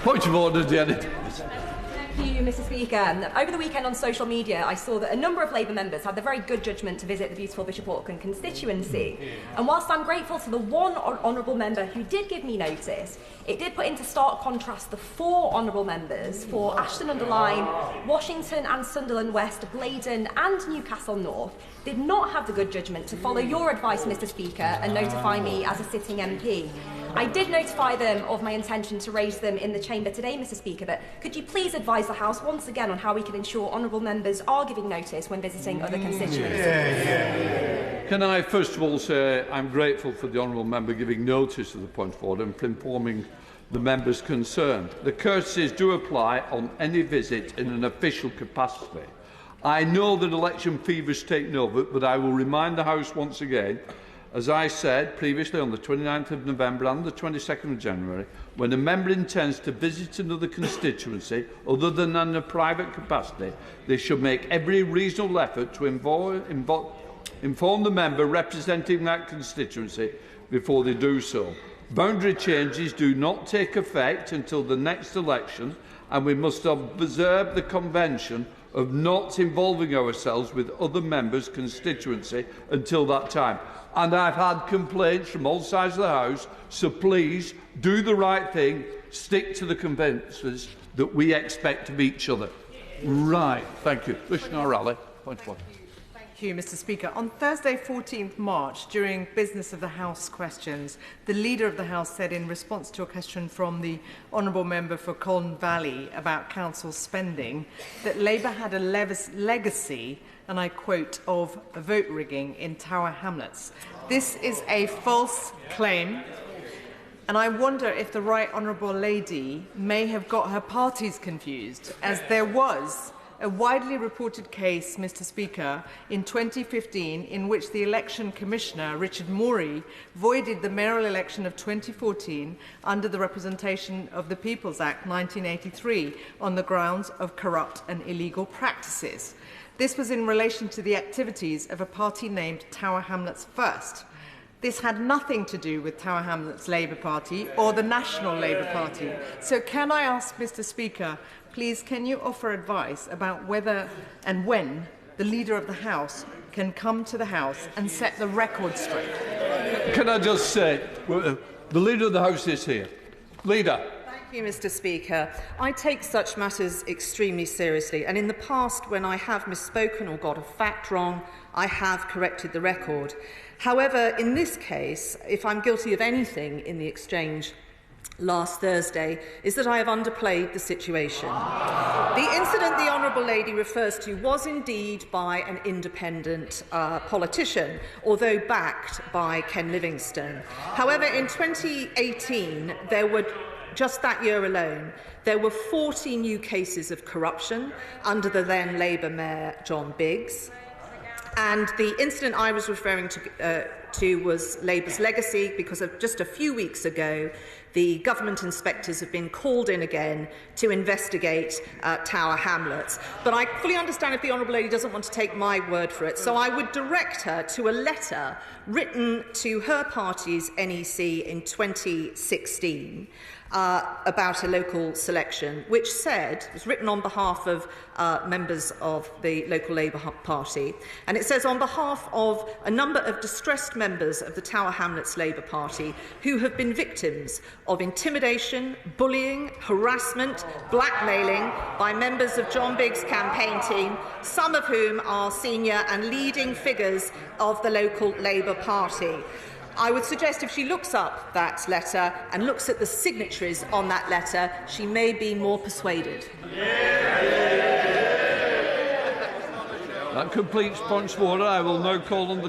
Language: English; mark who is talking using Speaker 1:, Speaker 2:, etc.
Speaker 1: Point of order, Dehenna Davison.
Speaker 2: Thank you, Mr. Speaker. Over the weekend on social media, I saw that a number of Labour members had the very good judgment to visit the beautiful Bishop Auckland constituency. And whilst I'm grateful to the one honourable member who did give me notice, it did put into stark contrast the 4 honourable members for Ashton-under-Lyne, Washington and Sunderland West, Blaydon and Newcastle North did not have the good judgment to follow your advice, Mr. Speaker, and notify me as a sitting MP. I did notify them of my intention to raise them in the chamber today, Mr. Speaker, but could you please advise the House once again on how we can ensure honourable members are giving notice when visiting other constituencies?
Speaker 1: Can I first of all say I'm grateful for the honourable member giving notice of the point of order and for informing the members concerned. The courtesies do apply on any visit in an official capacity. I know that election fever has taken over, but I will remind the House once again, as I said previously on the 29th of November and the 22nd of January, when a member intends to visit another constituency other than in a private capacity, they should make every reasonable effort to inform the member representing that constituency before they do so. Boundary changes do not take effect until the next election, and we must observe the convention of not involving ourselves with other members' constituency until that time. And I've had complaints from all sides of the House, so please do the right thing, stick to the conventions that we expect of each other. Right, thank you. Rushanara, point of order.
Speaker 3: Thank you, Mr. Speaker. On Thursday, 14th March, during Business of the House questions, the Leader of the House said in response to a question from the Honourable Member for Colne Valley about council spending that Labour had a legacy, and I quote, of vote rigging in Tower Hamlets. This is a false claim, and I wonder if the Right Honourable Lady may have got her parties confused, as there was a widely reported case, Mr. Speaker, in 2015 in which the Election Commissioner, Richard Morey, voided the mayoral election of 2014 under the Representation of the People's Act 1983 on the grounds of corrupt and illegal practices. This was in relation to the activities of a party named Tower Hamlets First. This had nothing to do with Tower Hamlets Labour Party or the National Labour Party. So can I ask, Mr. Speaker, please can you offer advice about whether and when the Leader of the House can come to the House and set the record straight?
Speaker 1: Can I just say, the Leader of the House is here. Leader.
Speaker 4: Thank you, Mr. Speaker. I take such matters extremely seriously, and in the past, when I have misspoken or got a fact wrong, I have corrected the record. However, in this case, if I'm guilty of anything in the exchange last Thursday, is that I have underplayed the situation. The incident the Honourable Lady refers to was indeed by an independent politician, although backed by Ken Livingstone. However, in 2018, there were just that year alone, there were 40 new cases of corruption under the then Labour Mayor John Biggs. And the incident I was referring to was Labour's legacy, because of just a few weeks ago, the government inspectors have been called in again to investigate Tower Hamlets. But I fully understand if the Honourable Lady doesn't want to take my word for it, so I would direct her to a letter written to her party's NEC in 2016 about a local selection, which said, it was written on behalf of members of the local Labour Party, and it says, on behalf of a number of distressed members of the Tower Hamlets Labour Party who have been victims of intimidation, bullying, harassment, blackmailing by members of John Biggs' campaign team, some of whom are senior and leading figures of the local Labour Party. I would suggest if she looks up that letter and looks at the signatories on that letter, she may be more persuaded.
Speaker 1: That completes points of order. I will now call on the